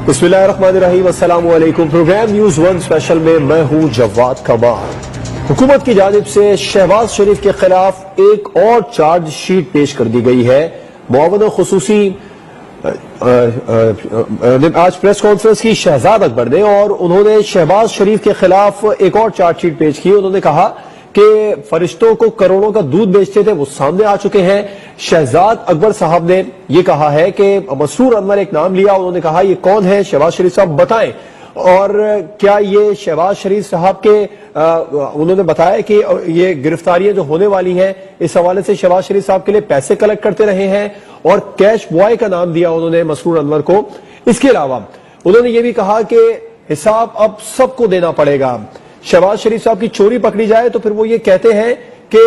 बिस्मिल्लाहिर्रहमानिर्रहीम, अस्सलामु अलैकुम। प्रोग्राम न्यूज़ वन स्पेशल में मैं हूं जवाद कमार। हुकूमत की जानिब से शहबाज शरीफ के खिलाफ एक और चार्ज शीट पेश कर दी गई है। मुआवन खुसूसी आज प्रेस कॉन्फ्रेंस की शहजाद अकबर ने और उन्होंने शहबाज शरीफ के खिलाफ एक और चार्ज शीट पेश की। उन्होंने कहा कि फरिश्तों को करोड़ों का दूध बेचते थे, वो सामने आ चुके हैं। शहजाद अकबर साहब ने ये कहा है कि मसरूर अनवर एक नाम लिया, उन्होंने कहा ये कौन है, शहबाज शरीफ साहब बताएं। और क्या ये शहबाज शरीफ साहब के उन्होंने बताया कि ये गिरफ्तारियां जो होने वाली हैं इस हवाले से शहबाज शरीफ साहब के लिए पैसे कलेक्ट करते रहे हैं और कैश बॉय का नाम दिया उन्होंने मसरूर अनवर को। इसके अलावा उन्होंने ये भी कहा कि हिसाब अब सबको देना पड़ेगा। शहबाज शरीफ साहब की चोरी पकड़ी जाए तो फिर वो ये कहते हैं कि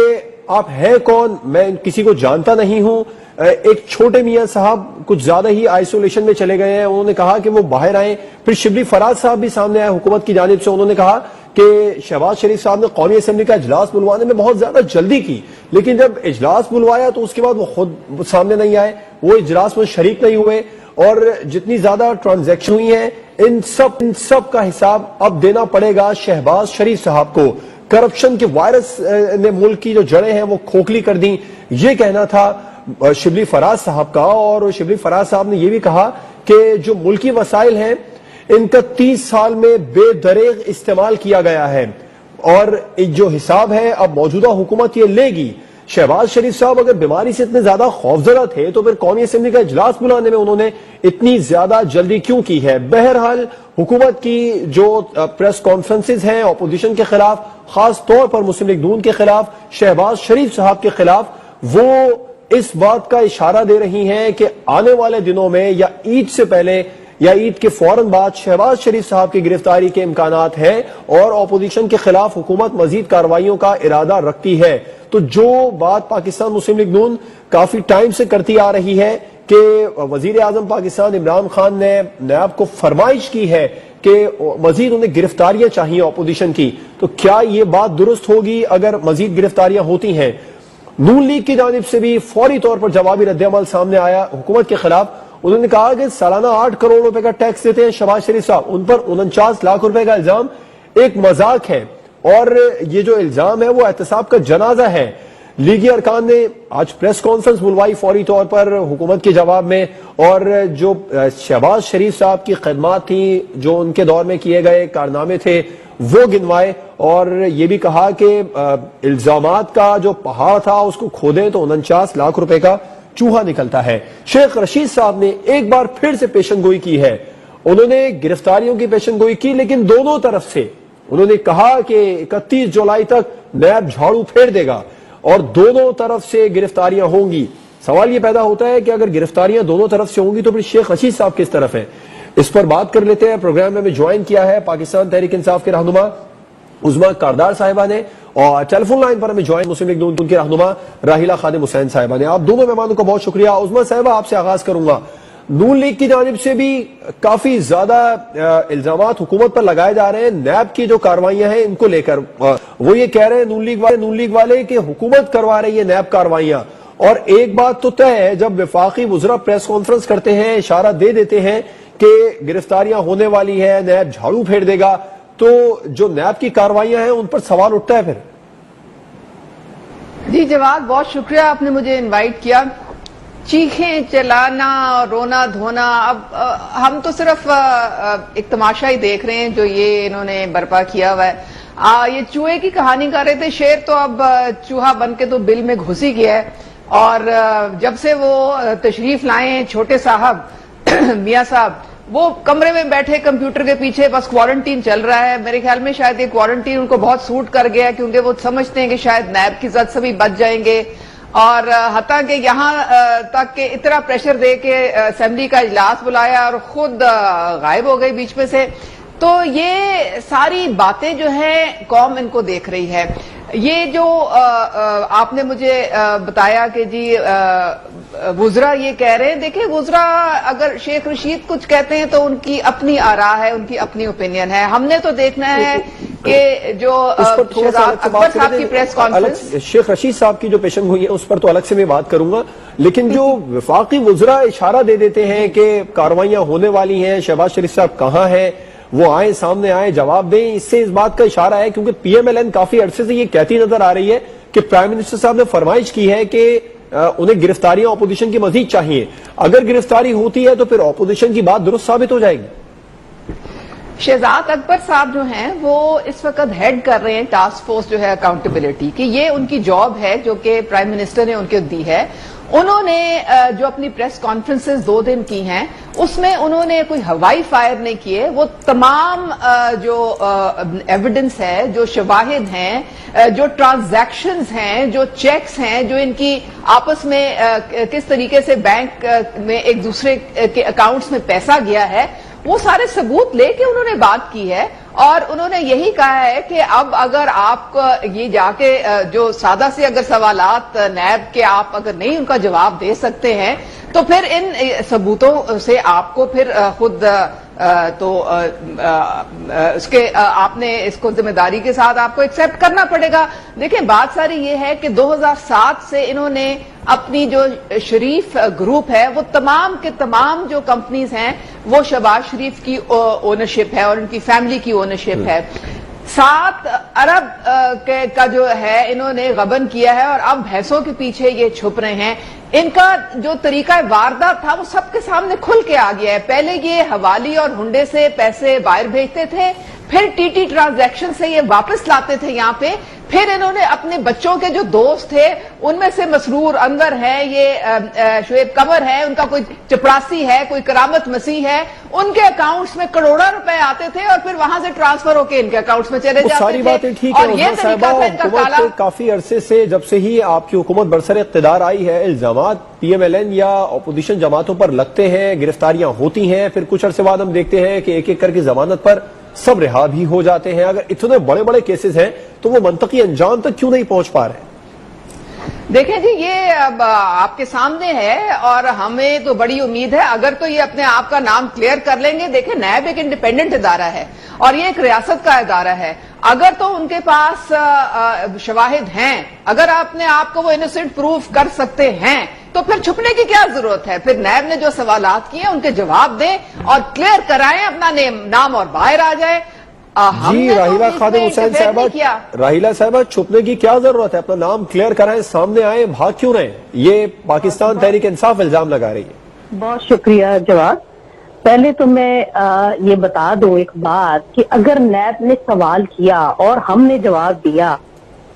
आप हैं कौन, मैं किसी को जानता नहीं हूं। एक छोटे मियां साहब कुछ ज्यादा ही आइसोलेशन में चले गए हैं, उन्होंने कहा कि वो बाहर आए। फिर शिबली फराज साहब भी सामने आए हुकूमत की जानिब से, उन्होंने कहा कि शहबाज शरीफ साहब ने कौमी असेंबली का इजलास बुलवाने में बहुत ज्यादा जल्दी की, लेकिन जब इजलास बुलवाया तो उसके बाद वो खुद सामने नहीं आए, वो इजलास में शरीक नहीं हुए। और जितनी ज्यादा ट्रांजैक्शन हुई हैं इन सब का हिसाब अब देना पड़ेगा शहबाज शरीफ साहब को। करप्शन के वायरस ने मुल्क की जो जड़ें हैं वो खोखली कर दी, ये कहना था शिबली फराज साहब का। और शिबली फराज साहब ने यह भी कहा कि जो मुल्की वसाइल हैं इनका 30 साल में बेदरेग इस्तेमाल किया गया है और जो हिसाब है अब मौजूदा हुकूमत ये लेगी। शहबाज शरीफ साहब अगर बीमारी से इतने ज्यादा खौफजदा थे तो फिर कौमी असेंबली का इजलास बुलाने में उन्होंने इतनी ज्यादा जल्दी क्यों की है। बहरहाल हुकूमत की जो प्रेस कॉन्फ्रेंसेज हैं अपोजिशन के खिलाफ, खास तौर पर मुस्लिम लीग नून के खिलाफ, शहबाज शरीफ साहब के खिलाफ, वो इस बात का इशारा दे रही हैं कि आने वाले दिनों में या ईद से पहले या ईद के फौरन बाद शहबाज शरीफ साहब की गिरफ्तारी के इम्कानात हैं और अपोजिशन के खिलाफ हुकूमत मजीद कार्रवाइयों का इरादा रखती है। तो जो बात पाकिस्तान मुस्लिम लीग नून काफी टाइम से करती आ रही है कि वजीर आजम पाकिस्तान इमरान खान ने नैब को फरमाइश की है कि मजीद उन्हें गिरफ्तारियां चाहिए अपोजिशन की, तो क्या ये बात दुरुस्त होगी अगर मजीद गिरफ्तारियां होती हैं। नून लीग की जानिब से भी फौरी तौर पर जवाबी रद्द-ए-अमल सामने आया हुकूमत के खिलाफ। उन्होंने कहा कि सालाना 8 करोड़ रुपए का टैक्स देते हैं शहबाज शरीफ साहब, उन पर 49 लाख रुपए का इल्जाम एक मजाक है और ये जो इल्जाम है वो एहतसाब का जनाजा है। लीगी अरकान ने आज प्रेस कॉन्फ्रेंस बुलवाई फौरी तौर पर हुकूमत के जवाब में, और जो शहबाज शरीफ साहब की खिदमात थी, जो उनके दौर में किए गए कारनामे थे वो गिनवाए और ये भी कहा कि इल्जामात का जो पहाड़ था उसको खोदें तो 49 लाख रुपए का चूहा निकलता है। शेख रशीद साहब ने एक बार फिर से पेशनगोई की है, उन्होंने गिरफ्तारियों की पेशनगोई की, लेकिन दोनों तरफ से उन्होंने कहा कि 31 जुलाई तक नैब झाड़ू फेर देगा और दोनों तरफ से गिरफ्तारियां होंगी। सवाल यह पैदा होता है कि अगर गिरफ्तारियां दोनों तरफ से होंगी तो फिर शेख रशीद साहब किस तरफ है, इस पर बात कर लेते हैं। प्रोग्राम में हमें ज्वाइन किया है पाकिस्तान तहरीक इंसाफ के रहनुमा उज़मा कारदार साहिबा ने और टेलीफोन लाइन पर हमें ज्वाइन मुस्लिम लीग नून के रहनुमा राहिला खादिम हुसैन साहिबा ने। आप दोनों मेहमानों का बहुत शुक्रिया। उज़मा साहिबा, आपसे आगाज करूंगा। नून लीग की जानिब से भी काफी ज्यादा इल्जामात हुकूमत पर लगाए जा रहे हैं नैब की जो कार्रवाइयां हैं इनको लेकर। वो ये कह रहे हैं नून लीग वाले कि हुकूमत करवा रही है नैब कार्रवाइयां। और एक बात तो तय है, जब वफाकी वुज़रा प्रेस कॉन्फ्रेंस करते हैं, इशारा दे देते हैं कि गिरफ्तारियां होने वाली है, नैब झाड़ू फेर देगा, तो जो नैब की कार्रवाइयां हैं उन पर सवाल उठता है फिर। जी जवाब, बहुत शुक्रिया आपने मुझे इनवाइट किया। चीखें चलाना और रोना धोना, अब हम तो सिर्फ एक तमाशा ही देख रहे हैं जो ये इन्होंने बर्पा किया हुआ है। ये चूहे की कहानी कर रहे थे, शेर तो अब चूहा बन के तो बिल में घुस ही गया है। और जब से वो तशरीफ लाए छोटे साहब मियां साहब, वो कमरे में बैठे कंप्यूटर के पीछे बस क्वारंटीन चल रहा है। मेरे ख्याल में शायद ये क्वारंटीन उनको बहुत सूट कर गया है, क्योंकि वो समझते हैं कि शायद नैब की जद से भी बच जाएंगे। और हता कि यहाँ तक के इतना प्रेशर दे के असेंबली का इजलास बुलाया और खुद गायब हो गई बीच में से। तो ये सारी बातें जो है कौम इनको देख रही है। ये जो आपने मुझे बताया कि जी वुज़रा ये कह रहे हैं, देखिए वुज़रा अगर शेख रशीद कुछ कहते हैं तो उनकी अपनी आरा है, उनकी अपनी ओपिनियन है। हमने तो देखना है کہ جو شہزاد اکبر صاحب کی پریس کانفرنس، شیخ رشید صاحب کی جو پیشن گوئی ہے اس پر تو الگ سے میں بات کروں گا، لیکن جو وفاقی وزراء اشارہ دے دیتے ہیں کہ کارروائیاں ہونے والی ہیں، شہباز شریف صاحب کہاں ہیں، وہ آئیں سامنے آئیں جواب دیں، اس سے اس بات کا اشارہ ہے کیونکہ پی ایم ایل این کافی عرصے سے یہ کہتی نظر آ رہی ہے کہ پرائم منسٹر صاحب نے فرمائش کی ہے کہ انہیں گرفتاریاں اپوزیشن کی مزید چاہیے، اگر گرفتاری ہوتی ہے تو پھر اپوزیشن کی بات درست ثابت ہو جائے گی۔ شہزاد اکبر صاحب جو ہیں وہ اس وقت ہیڈ کر رہے ہیں ٹاسک فورس جو ہے اکاؤنٹیبلٹی کی، یہ ان کی جاب ہے جو کہ پرائم منسٹر نے ان کو دی ہے۔ انہوں نے جو اپنی پریس کانفرنسز 2 دن کی ہیں اس میں انہوں نے کوئی ہوائی فائر نہیں کیے، وہ تمام جو ایویڈنس ہے، جو شواہد ہیں، جو ٹرانزیکشنز ہیں، جو چیکس ہیں، جو ان کی آپس میں کس طریقے سے بینک میں ایک دوسرے کے اکاؤنٹس میں پیسہ گیا ہے، وہ سارے ثبوت لے کے انہوں نے بات کی ہے، اور انہوں نے یہی کہا ہے کہ اب اگر آپ کو یہ جا کے جو سادہ سے اگر سوالات نیب کے آپ اگر نہیں ان کا جواب دے سکتے ہیں تو پھر ان ثبوتوں سے آپ کو پھر خود تو اس کے آپ نے اس کو ذمہ داری کے ساتھ آپ کو ایکسپٹ کرنا پڑے گا۔ دیکھیں بات ساری یہ ہے کہ 2007 سے انہوں نے اپنی جو شریف گروپ ہے وہ تمام کے تمام جو کمپنیز ہیں وہ شہباز شریف کی اونرشپ ہے اور ان کی فیملی کی اونرشپ ہے۔ 7 ارب کا جو ہے انہوں نے غبن کیا ہے اور اب بھینسوں کے پیچھے یہ چھپ رہے ہیں۔ ان کا جو طریقہ واردات تھا وہ سب کے سامنے کھل کے آ گیا ہے۔ پہلے یہ حوالی اور ہنڈے سے پیسے باہر بھیجتے تھے، پھر ٹی ٹی ٹرانزیکشن سے یہ واپس لاتے تھے یہاں پہ، پھر انہوں نے اپنے بچوں کے جو دوست تھے ان میں سے مسرور انور ہے، یہ شعیب قمر ہے، ان کا کوئی چپراسی ہے، کوئی کرامت مسیح ہے، ان کے اکاؤنٹس میں کروڑوں روپے آتے تھے اور پھر وہاں سے ٹرانسفر ہو کے ان کے اکاؤنٹس میں چلے جاتے تھے۔ ساری باتیں ٹھیک ہے، اور یہ طریقہ تھا ان کا کالا۔ کافی عرصے سے جب سے ہی آپ کی حکومت برسر اقتدار آئی ہے، الزامات پی ایم ایل این یا اپوزیشن جماعتوں پر لگتے ہیں، گرفتاریاں ہوتی ہیں، پھر کچھ عرصے بعد ہم دیکھتے ہیں کہ ایک ایک کر کے ضمانت پر سب رہا بھی ہو جاتے ہیں۔ اگر اتنے بڑے بڑے کیسز ہیں تو وہ منطقی انجام تک کیوں نہیں پہنچ پا رہے؟ دیکھیں جی یہ اب آپ کے سامنے ہے اور ہمیں تو بڑی امید ہے اگر تو یہ اپنے آپ کا نام کلیئر کر لیں گے۔ دیکھیں نیب ایک انڈیپینڈنٹ ادارہ ہے اور یہ ایک ریاست کا ادارہ ہے، اگر تو ان کے پاس شواہد ہیں، اگر اپنے آپ کو وہ انوسنٹ پروف کر سکتے ہیں تو پھر چھپنے کی کیا ضرورت ہے؟ پھر نیب نے جو سوالات کیے ان کے جواب دیں اور کلیئر کرائیں، اپنا نام اور باہر آ جائے۔ جی راہیلہ خادم حسین صاحبہ، راہیلہ صاحبہ چھپنے کی کیا ضرورت ہے؟ اپنا نام کلیئر کرائیں، سامنے آئیں، بھاگ کیوں رہے؟ یہ پاکستان تحریک انصاف الزام لگا رہی ہے۔ بہت شکریہ جواد۔ پہلے تو میں یہ بتا دوں ایک بات کہ اگر نیب نے سوال کیا اور ہم نے جواب دیا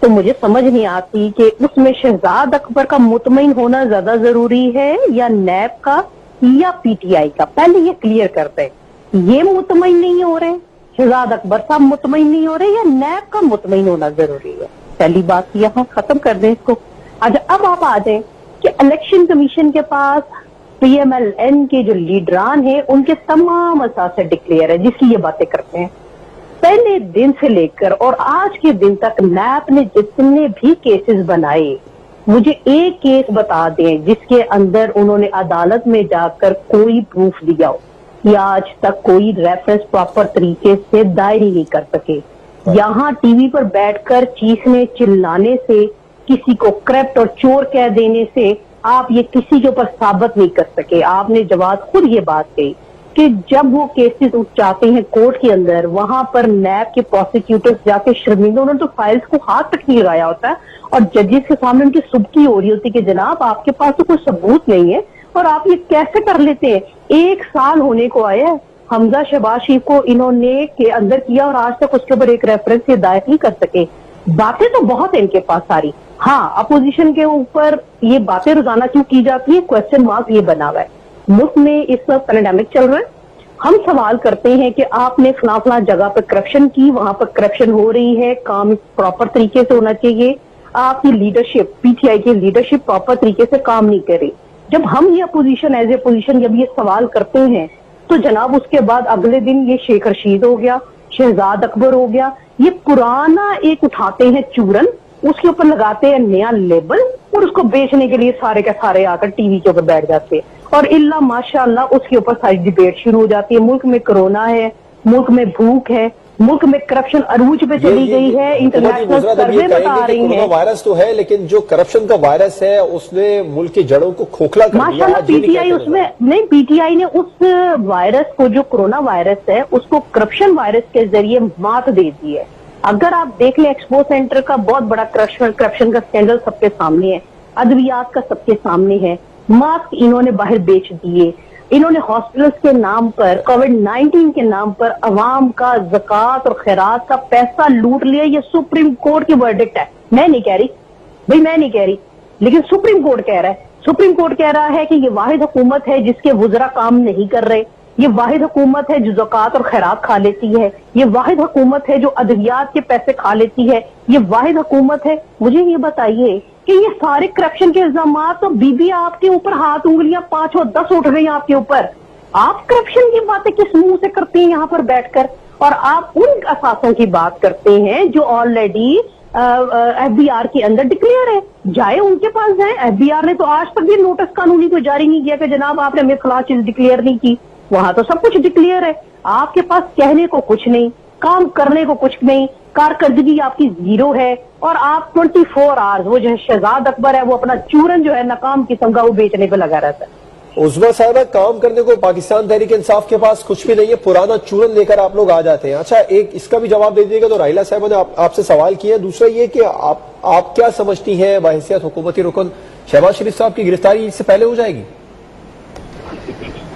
تو مجھے سمجھ نہیں آتی کہ اس میں شہزاد اکبر کا مطمئن ہونا زیادہ ضروری ہے یا نیب کا یا پی ٹی آئی کا۔ پہلے یہ کلیئر کرتے یہ مطمئن نہیں ہو رہے، شہزاد اکبر صاحب مطمئن نہیں ہو رہے یا نیب کا مطمئن ہونا ضروری ہے؟ پہلی بات یہاں ختم کر دیں اس کو۔ اب آپ آ جائیں کہ الیکشن کمیشن کے پاس پی ایم ایل این کے جو لیڈران ہیں ان کے تمام اثاثے ڈکلیئر ہے جس کی یہ باتیں کرتے ہیں۔ پہلے دن سے لے کر اور آج کے دن تک نیب نے جتنے بھی کیسز بنائے، مجھے ایک کیس بتا دیں جس کے اندر انہوں نے عدالت میں جا کر کوئی پروف دیا ہو، یا آج تک کوئی ریفرنس پراپر طریقے سے دائر ہی نہیں کر سکے۔ یہاں ٹی وی پر بیٹھ کر چیخنے چلانے سے، کسی کو کرپٹ اور چور کہہ دینے سے آپ یہ کسی کے اوپر ثابت نہیں کر سکے۔ آپ نے جواد خود یہ بات کہی کہ جب وہ کیسز اٹھ جاتے ہیں کورٹ کے اندر، وہاں پر نیب کے پروسیکیوٹرز جا کے شرمندہ، انہوں نے تو فائلز کو ہاتھ تک نہیں لگایا ہوتا ہے اور ججز کے سامنے ان کی سبکی ہو رہی ہوتی کہ جناب آپ کے پاس تو کوئی ثبوت نہیں ہے اور آپ یہ کیسے کر لیتے ہیں؟ 1 سال ہونے کو آیا ہے حمزہ شہباز شریف کو انہوں نے کے اندر کیا اور آج تک اس کے اوپر ایک ریفرنس سے دائر نہیں کر سکے۔ باتیں تو بہت ہیں ان کے پاس ساری۔ ہاں اپوزیشن کے اوپر یہ باتیں روزانہ کیوں کی جاتی ہے؟ کوسچن مارک یہ بنا ہوا ہے۔ ملک میں اس وقت پینڈیمک چل رہا ہے، ہم سوال کرتے ہیں کہ آپ نے فلاں جگہ پر کرپشن کی، وہاں پر کرپشن ہو رہی ہے، کام پراپر طریقے سے ہونا چاہیے، آپ کی لیڈرشپ پی ٹی آئی کی لیڈرشپ پراپر طریقے سے کام نہیں کر رہی۔ جب ہم یہ اپوزیشن ایز اے اپوزیشن جب یہ سوال کرتے ہیں تو جناب اس کے بعد اگلے دن یہ شیخ رشید ہو گیا، شہزاد اکبر ہو گیا، یہ پرانا ایک اٹھاتے ہیں چورن، اس کے اوپر لگاتے ہیں نیا لیبل اور اس کو بیچنے کے لیے سارے کے سارے آ کر ٹی وی کے اوپر بیٹھ جاتے ہیں اور ماشاء اللہ اس کے اوپر ساری ڈیبیٹ شروع ہو جاتی ہے۔ ملک میں کرونا ہے، ملک میں بھوک ہے، मुल्क में करप्शन अरूज पे चली गई है, इंटरनेशनल सर्वे बता रही कोरोना है। वायरस तो है, लेकिन जो करप्शन का वायरस है उसने मुल्क की जड़ों को खोखला कर दिया। माशाल्लाह पीटीआई उसमें नहीं, पीटीआई ने उस वायरस को, जो कोरोना वायरस है, उसको करप्शन वायरस के जरिए मात दे दी है। अगर आप देख लें, एक्सपो सेंटर का बहुत बड़ा करप्शन का स्कैंडल सबके सामने है, अद्वियात का सबके सामने है, मास्क इन्होंने बाहर बेच दिए, इन्होंने हॉस्पिटल्स के नाम पर, कोविड-19 के नाम पर अवाम का ज़कात और खैरात का पैसा लूट लिया। ये सुप्रीम कोर्ट की वर्डिक्ट है, मैं नहीं कह रही भाई, मैं नहीं कह रही, लेकिन सुप्रीम कोर्ट कह रहा है। सुप्रीम कोर्ट कह रहा है कि ये वाहिद हुकूमत है जिसके वुज़रा काम नहीं कर रहे, ये वाहिद हुकूमत है जो ज़कात और खैरात खा लेती है, ये वाहिद हुकूमत है जो अद्वियात के पैसे खा लेती है, ये वाहिद हुकूमत है। मुझे ये बताइए कि ये सारे करप्शन के इल्जामात तो बीबी आपके ऊपर हाथ उंगलियां 5 और 10 उठ गई आपके ऊपर। आप करप्शन की बातें किस मुंह से करते हैं यहाँ पर बैठकर, और आप उन असासों की बात करते हैं जो ऑलरेडी एफबीआर के अंदर डिक्लेयर है। जाए उनके पास जाए, एफबीआर ने तो आज तक भी नोटिस कानूनी को जारी नहीं किया कि जनाब आपने मेरे खिलाफ चीज डिक्लेयर नहीं की। वहां तो सब कुछ डिक्लेयर है, आपके पास कहने को कुछ नहीं, काम करने को कुछ नहीं, कारकर्दगी आपकी जीरो है, और आप 24 आवर्स, वो जो है शहजाद अकबर है, वो अपना चूरन जो है नाकाम किस्म का वो बेचने पे लगा रहता है। उज़्मा साहब, काम करने को पाकिस्तान तहरीक इंसाफ के पास कुछ भी नहीं है, पुराना चूरन लेकर आप लोग आ जाते हैं। अच्छा, एक इसका भी जवाब दे दीजिएगा। तो राहिला साहब ने आपसे सवाल किया। दूसरा ये कि आप क्या समझती हैं, बहैसियत हुकूमती रुकन शहबाज शरीफ साहब की गिरफ्तारी इससे पहले हो जाएगी?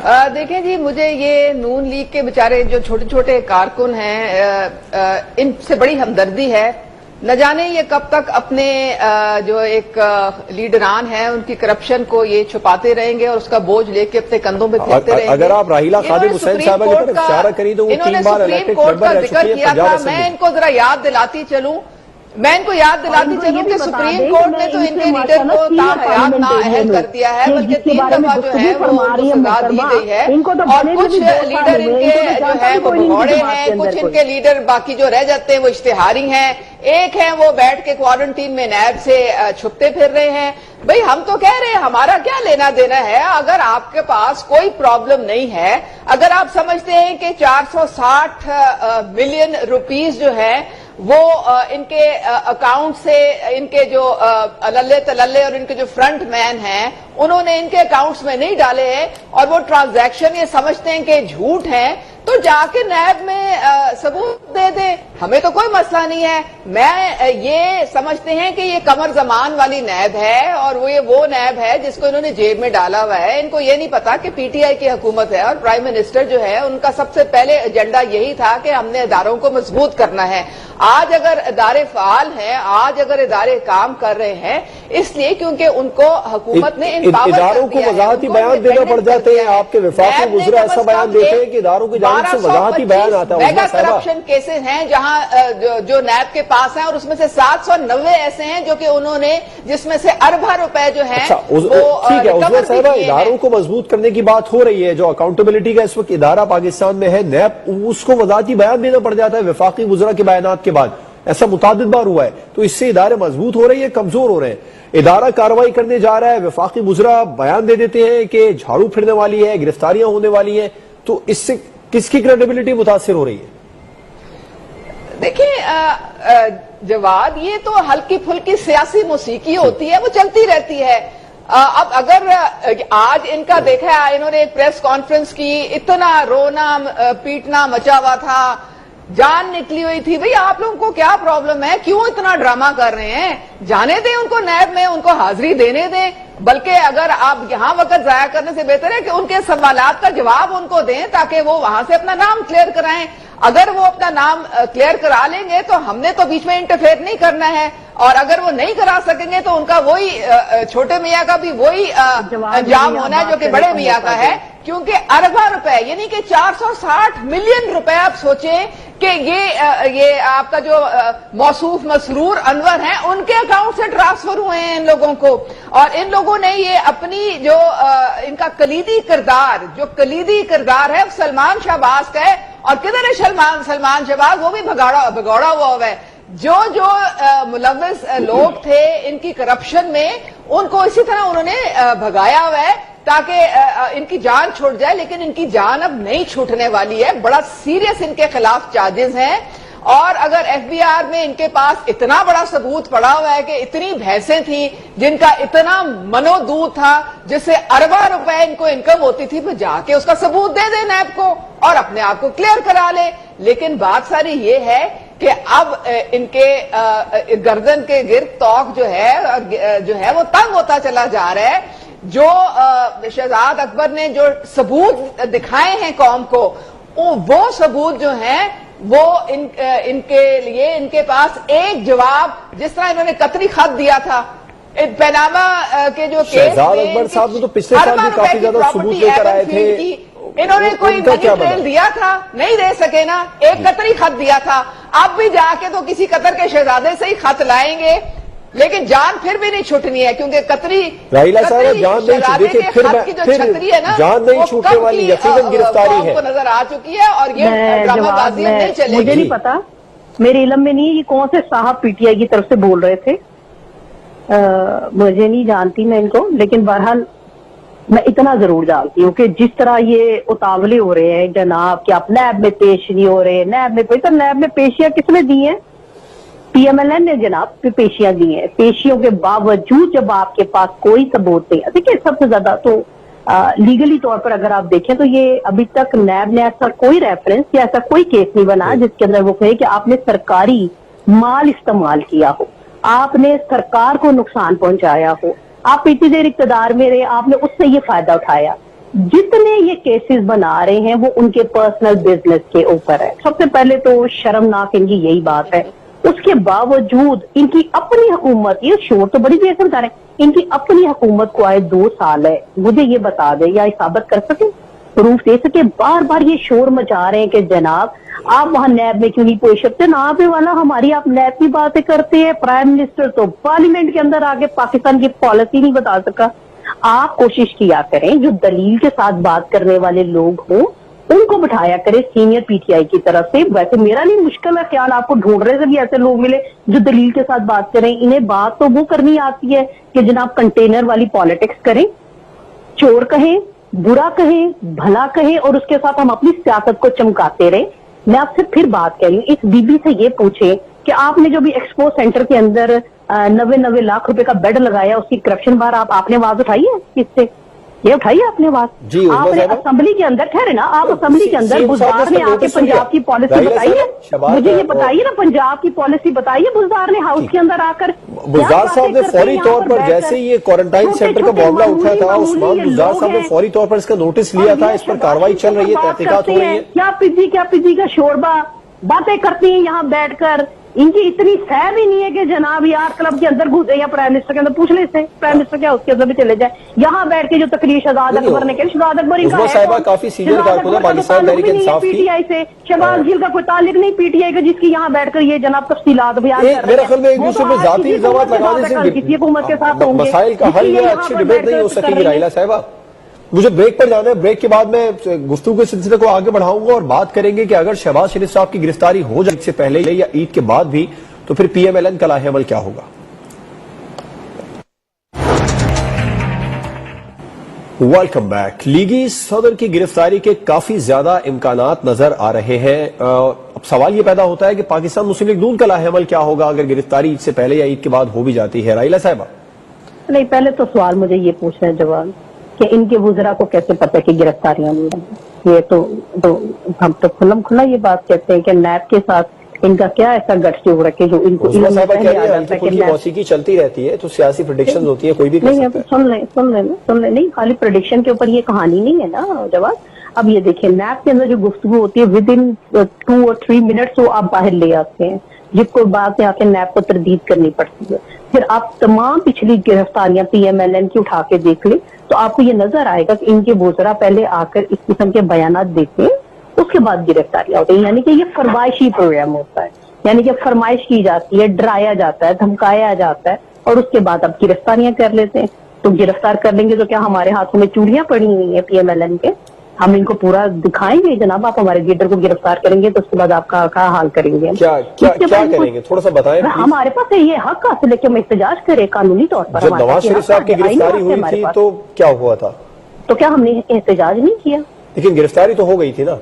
देखें जी, मुझे ये नून लीग के बेचारे जो छोटे छोटे कारकुन हैं, इनसे बड़ी हमदर्दी है। न जाने ये कब तक अपने जो एक लीडरान है उनकी करप्शन को ये छुपाते रहेंगे और उसका बोझ लेके अपने कंधों पे फेंकते रहेंगे। अगर आप राहिला खादिम हुसैन साहब की तरफ इशारा करी तो वो 3 बार इलेक्टेड मेंबर रह चुकी है पंजाब असेंबली। मैं इनको जरा याद दिलाती चलूं कि सुप्रीम कोर्ट ने तो इनके लीडर को ताहयात नाअहल कर दिया है, बल्कि 3 दफा जो है वो सजा दी गई है। और कुछ लीडर इनके जो है वो भगौड़े हैं, कुछ इनके लीडर बाकी जो रह जाते हैं वो इश्तिहारी हैं, एक है वो बैठ के क्वारंटीन में नैब से छुपते फिर रहे हैं। भाई हम तो कह रहे हैं हमारा क्या लेना देना है। अगर आपके पास कोई प्रॉब्लम नहीं है, अगर आप समझते हैं कि 460 मिलियन रुपीस जो है वो इनके अकाउंट से, इनके जो लल्ले तलल्ले और इनके जो फ्रंट मैन हैं उन्होंने इनके अकाउंट्स में नहीं डाले हैं, और वो ट्रांजैक्शन ये समझते हैं कि झूठ है, तो जाके नैब में सबूत दे दे, हमें तो कोई मसला नहीं है। मैं ये समझते हैं कि ये कमर जमान वाली नैब है, और वो नैब है जिसको इन्होंने जेब में डाला हुआ है। इनको ये नहीं पता कि पीटीआई की हुकूमत है, और प्राइम मिनिस्टर जो है उनका सबसे पहले एजेंडा यही था कि हमने इदारों को मजबूत करना है। आज अगर इदारे फाल हैं, आज अगर इदारे काम कर रहे हैं, इसलिए क्योंकि उनको हुकूमत ने इदारों को वजाहती बयान देना पड़ जाते हैं। आपके विफाक में गुजरा ऐसा बयान देते हैं कि इदारों की जानिब से वजाहती बयान आता है। मेगा करप्शन केसेस हैं जहां जो नैब के पास हैं, और उसमें से 790 ऐसे हैं जो कि उन्होंने, जिसमें से अरबा रुपए जो है ठीक है। उज़्मा साहब, इदारों को मजबूत करने की बात हो रही है, जो अकाउंटेबिलिटी का इस वक्त इदारा पाकिस्तान में है नैब, उसको वजाहती बयान देना पड़ जाता है विफाकी गुजरा के बयानात के बाद। ऐसा मुतादिद बार हुआ है। तो इससे इदारे मजबूत हो रही है, कमजोर हो रहे हैं? इदारा कार्रवाई करने जा रहा है, विफाकी गुजरा बयान दे देते हैं कि झाड़ू फिरने वाली है, गिरफ्तारियां होने वाली हैं, तो इससे किसकी क्रेडिबिलिटी मुतासिर हो रही है? देखिए जवाद, ये तो हल्की फुल्की सियासी मौसीकी होती है, वो चलती रहती है। अब अगर आज इनका देखा है, इन्होंने एक प्रेस कॉन्फ्रेंस की, इतना रोना पीटना मचा हुआ था, जान निकली हुई थी। भाई आप लोगों को क्या प्रॉब्लम है, क्यों इतना ड्रामा कर रहे हैं? जाने दें उनको नैब में, उनको हाजिरी देने दें। बल्कि अगर आप यहां वक्त जाया करने से बेहतर है कि उनके सवालात का जवाब उनको दें, ताकि वो वहां से अपना नाम क्लियर कराएं। अगर वो अपना नाम क्लियर करा लेंगे तो हमने तो बीच में इंटरफेयर नहीं करना है, और अगर वो नहीं करा सकेंगे तो उनका वही छोटे मियाँ का भी वही अंजाम होना है जो कि बड़े मियाँ का है। क्योंकि अरबा रुपए, यानी कि 460 मिलियन रुपए, आप सोचें कि ये आपका जो मौसूफ मसरूर अनवर हैं, उनके अकाउंट से ट्रांसफर हुए हैं इन लोगों को। और इन लोगों ने ये अपनी जो इनका कलीदी किरदार है सलमान शहबाज का है। और किधर है सलमान शहबाज? वो भी भगौड़ा हुआ है। जो मुलव्वस लोग थे इनकी करप्शन में, उनको इसी तरह उन्होंने भगाया हुआ है ताकि इनकी जान छूट जाए, लेकिन इनकी जान अब नहीं छूटने वाली है। बड़ा सीरियस इनके खिलाफ चार्जेस हैं, और अगर एफबीआर में इनके पास इतना बड़ा सबूत पड़ा हुआ है कि इतनी भैंसें थी जिनका इतना मनोदूत था जिससे अरबों रुपए इनको इनकम होती थी, तो जाके उसका सबूत दे दे नैब को और अपने आप को क्लियर करा ले। लेकिन बात सारी ये है कि अब इनके गर्दन के गिर्द तौक जो है वो तंग होता चला जा रहा है। जो शहजाद अकबर ने जो सबूत दिखाए हैं कौम को, वो सबूत जो हैं वो इनके लिए इनके पास एक जवाब, जिस तरह इन्होंने कतरी खत दिया था पैनामा के जो केस शहजाद अकबर साहब ने तो पिछले साल भी काफी ज्यादा सबूत लेकर आए थे, इन्होंने कोई मनी ट्रेल दिया था? नहीं दे सके ना, एक कतरी खत दिया था। अब भी जाके तो किसी कतर के शहजादे से ही खत लाएंगे, लेकिन जान फिर भी नहीं छूटनी है, क्योंकि कतरी राहिला साहब जान नहीं छूटी, फिर जान नहीं छूटने वाली यकीनन गिरफ्तारी है, नजर आ चुकी है। और ये ड्रामाबाजी नहीं चलेगी। मुझे नहीं पता, मेरे इल्म में नहीं, ये कौन से साहब पीटीआई की तरफ से बोल रहे थे, मुझे नहीं जानती मैं इनको, लेकिन बहरहाल मैं इतना जरूर जानती हूँ कि जिस तरह ये उतावले हो रहे हैं जनाब कि आप नैब में पेश नहीं हो रहे, नैब में पेश, तो नैब में पेशियां किसने दी हैं? पीएमएलएन ने जनाब पेशियां दी हैं। पेशियों के बावजूद जब आपके पास कोई सबूत नहीं, देखिए सबसे ज्यादा तो लीगली तौर पर अगर आप देखें तो ये अभी तक नैब ने ऐसा कोई रेफरेंस या ऐसा कोई केस नहीं बना जिसके अंदर वो कहे कि आपने सरकारी माल इस्तेमाल किया हो, आपने सरकार को नुकसान पहुंचाया हो, आप इतनी देर इक्तदार में रहे, आपने उससे ये फायदा उठाया। जितने ये केसेस बना रहे हैं वो उनके पर्सनल बिजनेस के ऊपर है। सबसे पहले तो शर्मनाक इनकी यही बात है, उसके बावजूद इनकी अपनी हुकूमत, ये शोर तो बड़ी देर से बता रहे हैं, इनकी अपनी हुकूमत को आए 2 साल है, मुझे ये बता दे या साबित कर सके, प्रूफ दे सके। बार बार ये शोर मचा रहे हैं कि जनाब आप वहां नैब में क्यों नहीं पेश होते, ना पे वाला हमारी आप नैब की बातें करते हैं, प्राइम मिनिस्टर तो पार्लियामेंट के अंदर आके पाकिस्तान की पॉलिसी नहीं बता सका। आप कोशिश किया करें, जो दलील के साथ बात करने वाले लोग हों उनको बिठाया करें सीनियर पीटीआई की तरफ से। वैसे मेरा नहीं मुश्किल है ख्याल, आपको ढूंढ रहे से भी ऐसे लोग मिले जो दलील के साथ बात करें। इन्हें बात तो वो करनी आती है कि जनाब कंटेनर वाली पॉलिटिक्स करें, चोर कहें, बुरा कहें, भला कहें, और उसके साथ हम अपनी सियासत को चमकाते रहे। मैं आपसे फिर बात कह रही हूँ, इस बीबी से ये पूछे कि आपने जो भी एक्सपो सेंटर के अंदर 90 लाख रुपए का बेड लगाया, उसकी करप्शन बार आपने आवाज उठाई है? किससे ये उठाई आपने आवाज? आपने असेंबली के अंदर, ठहरे ना, आप असेंबली के अंदर बुजदार ने आके पंजाब की पॉलिसी बताई है, मुझे ये बताइए ना, पंजाब की पॉलिसी बताइए बुजदार ने हाउस के अंदर आकर। बुजदार साहब ने फौरी तौर पर, जैसे ही ये क्वारंटाइन सेंटर का मामला उठा था, उस्मान बुजदार साहब ने फौरी तौर पर इसका नोटिस लिया था, इस पर कार्रवाई चल रही है, तहकीकात हो रही है। क्या पिजी का शोरबा बातें करती हैं यहाँ बैठकर, इनकी इतनी सह भी नहीं है कि जनाब यार क्लब के अंदर घुसे या प्राइम मिनिस्टर के अंदर पूछ ले से, प्राइम मिनिस्टर क्या उसके अंदर भी चले जाए। यहाँ बैठ के जो तकरीर शहजाद अकबर ने की, शहजाद अकबर इनका साहिबा काफी सीनियर कारकुन है पाकिस्तान तहरीक इंसाफ की, पीटीआई से शहबाज गिल का कोई ताल्लुक नहीं पीटीआई का, जिसकी यहाँ बैठकर ये जनाब तफसीलात बयान कर रहे हैं। मेरे ख्याल में एक दूसरे पे जाती इल्जामात लगाने से किसी हुकूमत के साथ होंगे, मसाइल का हल या अच्छी डिबेट नहीं हो सकेगी। राहिला साहिबा, मुझे ब्रेक पर जाना है, ब्रेक के बाद मैं गुफ्तगू के सिलसिले को आगे बढ़ाऊंगा और बात करेंगे कि अगर शहबाज शरीफ साहब की गिरफ्तारी हो जाए इससे पहले या ईद के बाद भी, तो फिर पीएमएलएन का लाहेअमल क्या होगा। Welcome back. लीगी सदर की गिरफ्तारी के काफी ज्यादा इम्कानात नजर आ रहे हैं। अब सवाल यह पैदा होता है कि पाकिस्तान मुस्लिम लीग नून का लाहेअमल क्या होगा अगर गिरफ्तारी ईद से पहले या ईद के बाद हो भी जाती है। राहिला साहिबा, नहीं, पहले तो सवाल मुझे ये पूछना है जवाब कि इनके वुज़रा को कैसे पता कि गिरफ्तारियां नहीं रही। ये तो हम तो खुल्लम खुला ये बात कहते हैं कि नैब के साथ इनका क्या ऐसा गट्स जोड़ रखे जो इनको मौसीकी चलती रहती है, तो सियासी प्रेडिक्शन होती है, कोई भी कर सकता है। सुन ले नहीं, खाली प्रेडिक्शन के ऊपर ये कहानी नहीं है ना जवाब। अब ये देखिए, नैब के अंदर जो गुफ्तगू होती है विद इन 2 और 3 मिनट्स वो आप बाहर ले आते हैं, जिसको बाद में आके नैब को तरदीद करनी पड़ती है। फिर आप तमाम पिछली गिरफ्तारियां पीएमएलएन की उठा के देख ले तो आपको ये नजर आएगा कि इनके वुज़रा पहले आकर इस किस्म के बयानात देते हैं, उसके बाद गिरफ्तारियां होती है। यानी कि ये फरमाइशी प्रोग्राम होता है, यानी कि फरमाइश की जाती है, डराया जाता है, धमकाया जाता है, और उसके बाद अब गिरफ्तारियां कर लेते हैं। तो गिरफ्तार कर लेंगे तो क्या हमारे हाथों में चूड़ियां पड़ी हुई हैं पीएमएलएन के? हम इनको पूरा दिखाएंगे जनाब, आप हमारे लीडर को गिरफ्तार करेंगे तो उसके बाद आपका क्या हाल करेंगे? क्या करेंगे थोड़ा सा बताएं। हमारे पास ये हक हासिल है कि हम एहतजाज करें कानूनी तौर पर। जब नवाज शरीफ साहब की गिरफ्तारी हुई थी तो क्या हुआ था? तो क्या हमने एहतजाज नहीं किया? लेकिन गिरफ्तारी तो हो गई थी ना।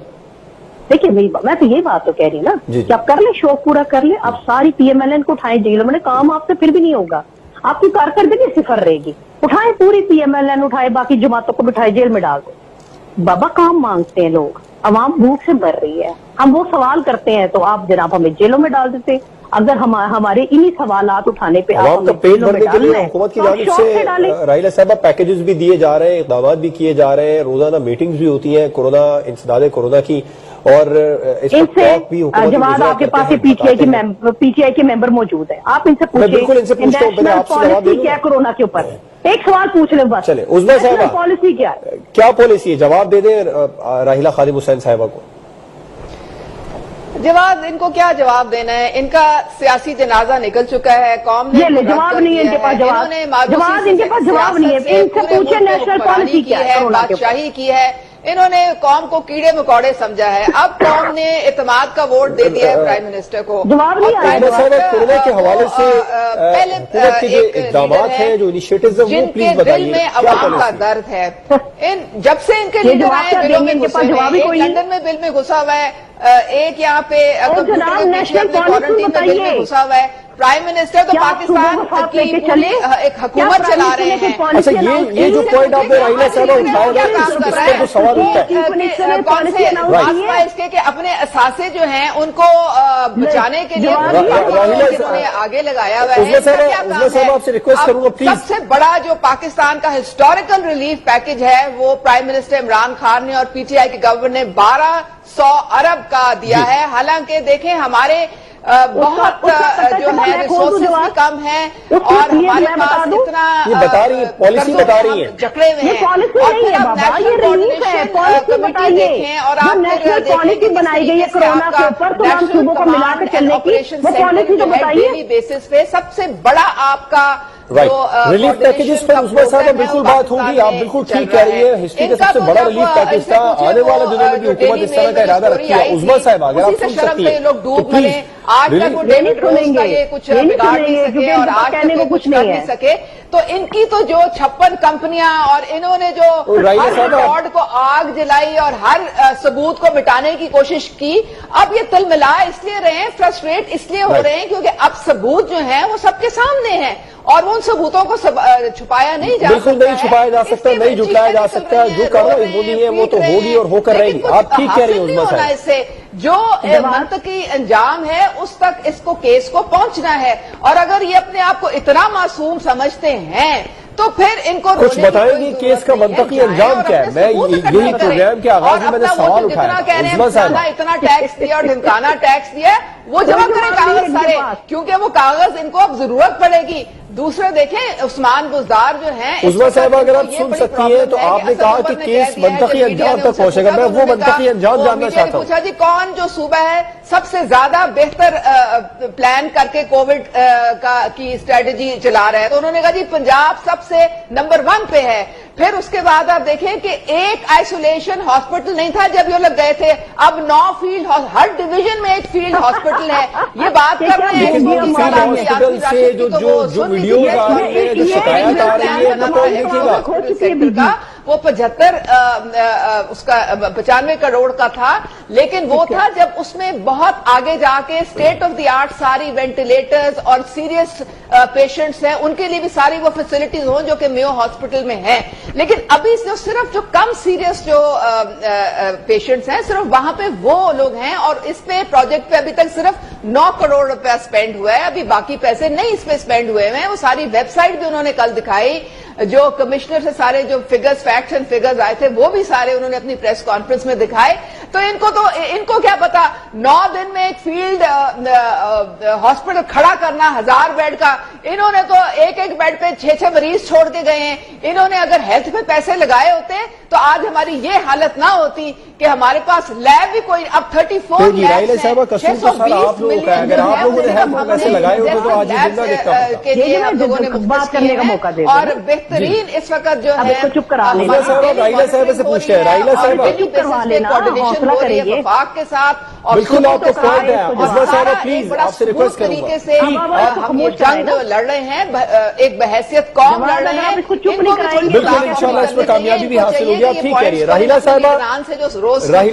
देखिए मैं तो यही बात तो कह रही हूँ ना कि आप कर ले, शौक पूरा कर ले। आप सारी PMLN को उठाएं जेलों में, काम आपसे फिर भी नहीं होगा, आपकी कारकर्दगी सिफर रहेगी। उठाए पूरी PMLN उठाए, बाकी जमातों को बिठाए जेल में डाल दो। बाबा काम मांगते हैं लोग, अवाम भूख से मर रही है, हम वो सवाल करते हैं तो आप जनाब हमें जेलों में डाल देते। अगर हमारे इन्हीं सवालात उठाने पे आवाम का पेट भरने के लिए हुकूमत की जानिब से राहिला साहबा पैकेजेस भी दिए जा रहे हैं, इक़दाम भी किए जा रहे हैं, रोजाना मीटिंग्स भी होती हैं कोरोना इंसदाद कोरोना की, और इनसे जवाब आपके पास PTI के मेंबर मौजूद है, आप इनसे पूछिए बिल्कुल इनसे पूछता हूं, पहले आपसे जवाब दे दूं क्या कोरोना के ऊपर। एक सवाल पूछ ले बस। चले उस्मा साहिबा, पॉलिसी क्या है? क्या पॉलिसी है? जवाब दे दें राहिला खादिम हुसैन साहिबा को। जवाब इनको क्या जवाब देना है? इनका सियासी जनाजा निकल चुका है, कौम ने जवाब नहीं है इनके पास, जवाब इनके पास जवाब नहीं है। इनसे पूछे नेशनल पॉलिसी क्या है? बादशाही की है, इन्होंने कौम को कीड़े मकोड़े समझा है। अब कौम ने इत्मीनाद का वोट दे दिया है प्राइम मिनिस्टर को। जवाब नहीं आया। कोरोना के हवाले से पहले इक़दाम हैं जो इनिशिएटिव्स हैं वो प्लीज बताइए। दिल में अवाम का दर्द है। जब से इनके लीडर आए बिलों में घुसे हैं, एक लंदन में बिल में घुसा हुआ है, एक यहाँ पे कंप्यूटर के पीछे अपने क्वारंटीन में बिल में घुसा हुआ है। प्राइम मिनिस्टर तो पाकिस्तान की एक हुकूमत चला रहे हैं। अच्छा, ये जो पॉइंट आपने राहिला साहब उठाया तो सवाल उठता है कौन से भाजपा इसके कि अपने असासे जो हैं उनको बचाने के लिए उन्होंने आगे लगाया हुआ है। आपसे रिक्वेस्ट करूंगा प्लीज। सबसे बड़ा जो पाकिस्तान का हिस्टोरिकल रिलीफ पैकेज है वो प्राइम मिनिस्टर इमरान खान ने और PTI की गवर्नमेंट ने 1200 अरब का दिया है। हालांकि देखें हमारे बहुत जो है रिसोर्सेज भी कम है और हमारे पास इतना ये बता रही है पॉलिसी बता रही है जकड़े हुए हैं। और फिर आप नेशनल कोऑर्डिनेशन कमेटी देखें और आप फिर पॉलिसी बनाई गई है कोरोना के ऊपर, तो हम सूबों को मिलाकर चलने की वो पॉलिसी जो बताइए डेली बेसिस पे सबसे बड़ा आपका रिलीफ पैकेजेस पर उस्मा साहब बिल्कुल बात होगी। आप बिल्कुल ठीक कह रही है, हिस्ट्री का सबसे बड़ा रिलीफ पैकेज था। आने वाले दिनों में भी हुकूमत इस तरह का इरादा रखी है। उस्मा साहब अगर आप सुन सकती हैं तो प्लीज। आज तक वो डेविड रोज का ये कुछ बिगाड़ नहीं सके और आज तक कुछ कर नहीं सके, तो इनकी तो जो 56 कंपनियां और इन्होंने जो हर रिकॉर्ड को आग जलाई और हर सबूत को मिटाने की कोशिश की, अब ये तिलमिला इसलिए रहे हैं, फ्रस्ट्रेट इसलिए हो रहे हैं क्योंकि अब सबूत जो है वो सबके सामने हैं और उन सबूतों को छुपाया नहीं जा सकता। बिल्कुल नहीं छुपाया जा सकता, नहीं जुटाया जा सकता। जो कार्रवाई होनी है वो तो होगी और होकर रहेगी। आप ठीक कह रही हैं उस्मा साहब। इससे जो मंतकी अंजाम है उस तक इसको केस को पहुंचना है, और अगर ये अपने आप को इतना मासूम समझते हैं तो फिर इनको कुछ बताएंगे केस का मंतकी अंजाम क्या है? मैं यही प्रोग्राम के आगाज में मैंने सवाल उठाया। इतना टैक्स दिया और ढिमकाना टैक्स दिया, वो जमा करें कागज सारे, क्योंकि वो कागज इनको अब जरूरत पड़ेगी। दूसरे देखें उस्मान बुज़दार जो हैं, उस्मा साहब अगर आप सुन सकती हैं तो आपने कहा कि केस मंतकी अंजाम तक पहुंचेगा, मैं वो मंतकी अंजाम जानना चाहता हूं। पूछा जी कौन जो सूबा है सबसे ज्यादा बेहतर प्लान करके कोविड की स्ट्रेटेजी चला रहा है, तो उन्होंने कहा जी पंजाब सबसे नंबर 1 पे है। फिर उसके बाद आप देखें कि एक आइसोलेशन हॉस्पिटल नहीं था जब ये लोग गए थे, अब 9 फील्ड, हर डिवीजन में एक फील्ड हॉस्पिटल है। ये बात कर रहे हैं हॉस्पिटल से जो वीडियोज आ रही है, जो शिकायत आ रही है, वो 95 उसका 95 करोड़ का था, लेकिन वो था जब उसमें बहुत आगे जाके स्टेट ऑफ द आर्ट सारी वेंटिलेटर्स और सीरियस पेशेंट्स हैं उनके लिए भी सारी वो फैसिलिटीज हों जो कि मेयो हॉस्पिटल में है। लेकिन अभी सिर्फ जो कम सीरियस जो पेशेंट्स हैं सिर्फ वहां पे वो लोग हैं, और इस पे प्रोजेक्ट पे अभी तक सिर्फ 9 करोड़ रुपया स्पेंड हुआ है, अभी बाकी पैसे नहीं इस पे स्पेंड हुए हैं। वो सारी वेबसाइट भी उन्होंने कल दिखाई, जो कमिश्नर से सारे जो फिगर्स, फैक्ट्स एंड फिगर्स आए थे वो भी सारे उन्होंने अपनी प्रेस कॉन्फ्रेंस में दिखाए। तो इनको क्या पता 9 दिन में एक फील्ड हॉस्पिटल खड़ा करना 1000 बेड का, इन्होंने तो एक बेड पे 6-6 मरीज छोड़ के गए हैं। इन्होंने अगर हेल्थ पे पैसे लगाए होते तो आज हमारी ये हालत ना होती। कि हमारे पास लैब भी कोई अब 34 राहिला साहब कसूर तो सारा आप लोगों का है। अगर आप लोगों ने हेल्थ में पैसे लगाए होते तो आज ये जिंदा देखता के लिए आप लोगों ने बात करने का मौका दे और बेहतरीन इस वक्त जो है चुप करा राहिला साहब से पूछते हैं, राहिला साहब कोऑर्डिनेशन हो रही है वफाक के साथ और बिल्कुल आपको पॉइंट है। अजमा साहब प्लीज आपसे रिक्वेस्ट करूंगा तरीके से हम ये जंग लड़ रहे हैं, एक बहैसियत कौम लड़ रहे हैं, बिल्कुल इंशाल्लाह इस पर कामयाबी भी हासिल होगी। आप ठीक कह रही है राहिला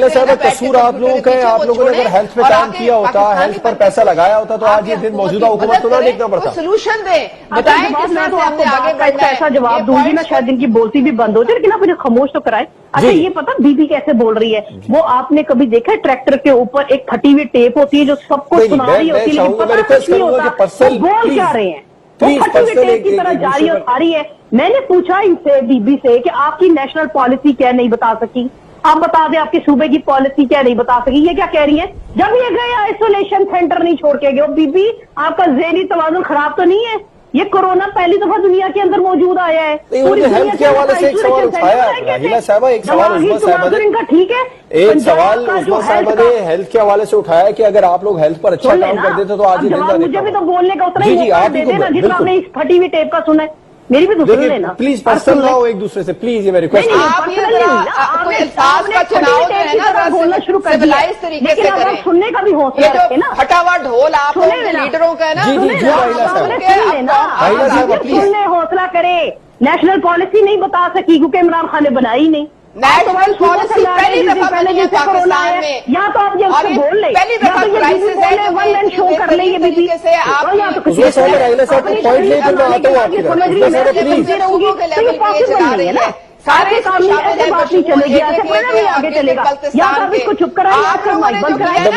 साहब, कसूर आप लोगों का है। आप लोगों ने अगर हेल्थ पे काम किया होता, हेल्थ पर पैसा लगाया होता तो आज ये दिन मौजूदा हुकूमत को ना देखना पड़ता। सोल्यूशन दे, बताएं किस तरह से हमने आगे बढ़ना है। ऐसा जवाब दूंगी ना शायद इनकी बोलती भी बंद हो जाए, लेकिन आप मुझे खामोश तो कराए। अच्छा ये पता बीबी कैसे बोल रही है? वो आपने कभी देखा है ट्रैक्टर के ऊपर एक फटी हुई टेप होती है जो सबको सुना रही होती है, लेकिन पता नहीं होता वो बोल क्या रहे हैं। वो फटी हुई टेप की तरह जा रही है और आ रही है। मैंने पूछा इनसे बीबी से कि आपकी नेशनल पॉलिसी क्या नहीं बता सकी, आप बता दें आपके सूबे की पॉलिसी क्या नहीं बता सकी। ये क्या कह रही है? जब ये गए आइसोलेशन सेंटर नहीं छोड़ के गए। बीबी आपका ज़हनी तवाज़ुन खराब तो नहीं है? ये कोरोना पहली दफा दुनिया के अंदर मौजूद आया है। हेल्थ के हवाले से एक सवाल उठाया राहिला साहबा, एक सवाल उस्मा साहबा ने, ठीक है एक सवाल उस्मा साहबा ने हेल्थ के हवाले से उठाया कि अगर आप लोग हेल्थ पर अच्छा काम कर देते तो आज ये दिन मुझे भी तो बोलने का उतना ही मौका दे देना जितना आपने इस फटी हुई टेप का सुना है। मेरी भी तो सुन लेना प्लीज, पर्सनल ना हो एक दूसरे से प्लीज, ये मेरी रिक्वेस्ट है। आप कोई अल्फाज का चुनाव जो है ना बोलना शुरू कर दिया, तरीके से करें। सुनने का भी हौसला रखें ना। फटा हुआ ढोल आप लीडरों का है ना, सुनने हौसला करे। नेशनल पॉलिसी नहीं बता सकी क्योंकि इमरान खान ने बनाई नहीं। नेशनल पॉलिसी पहली दफा बनी है पाकिस्तान में, या तो आप ये बोल ले, पहली दफा क्राइसिस है, वन मैन शो कर ले। ये बीबी से आप राहिला साहब को पॉइंट ले फिर मैं आता हूँ आपकी तरफ। सारे काम में ऐसे बात नहीं चलेगी, ऐसे कोई नहीं आगे चलेगा। या तो आप इसको चुप कराइए, आपका माइक बंद कराइए।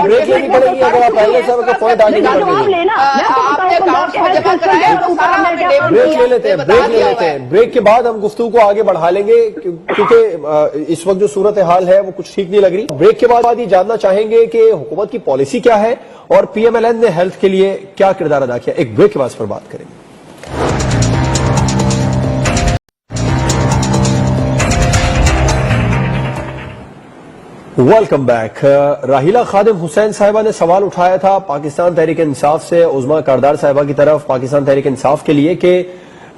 ब्रेक लेनी पड़ेगी अगर आप राहिला साहब का पॉइंट आगे जवाब लेना। ब्रेक ले लेते हैं, ब्रेक के बाद हम गुफ्तगू को आगे बढ़ा लेंगे क्योंकि इस वक्त जो सूरत हाल है वो कुछ ठीक नहीं लग रही। ब्रेक के बाद ये जानना चाहेंगे कि हुकूमत की पॉलिसी क्या है और PMLN ने हेल्थ के लिए क्या किरदार अदा किया। एक ब्रेक के बाद पर बात करेंगे। Welcome back. राहिला खादिम हुसैन साहिबा ने सवाल उठाया था पाकिस्तान तहरीक इंसाफ से उज़्मा कारदार साहिबा की तरफ, पाकिस्तान तहरीक इंसाफ के लिए कि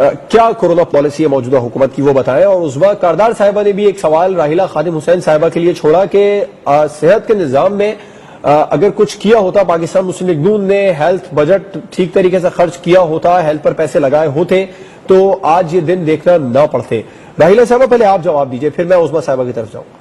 क्या कोरोना पॉलिसी है मौजूदा हुकूमत की वो बताएं। और उज़्मा कारदार साहिबा ने भी एक सवाल राहिला खादिम हुसैन साहिबा के लिए छोड़ा कि सेहत के निज़ाम में अगर कुछ किया होता, पाकिस्तान मुस्लिम लीग नून ने हेल्थ बजट ठीक तरीके से खर्च किया होता, हेल्थ पर पैसे लगाए होते तो आज ये दिन देखना न पड़ते। राहिला साहिबा पहले आप जवाब दीजिए, फिर मैं उज़्मा साहिबा की तरफ जाऊंगा।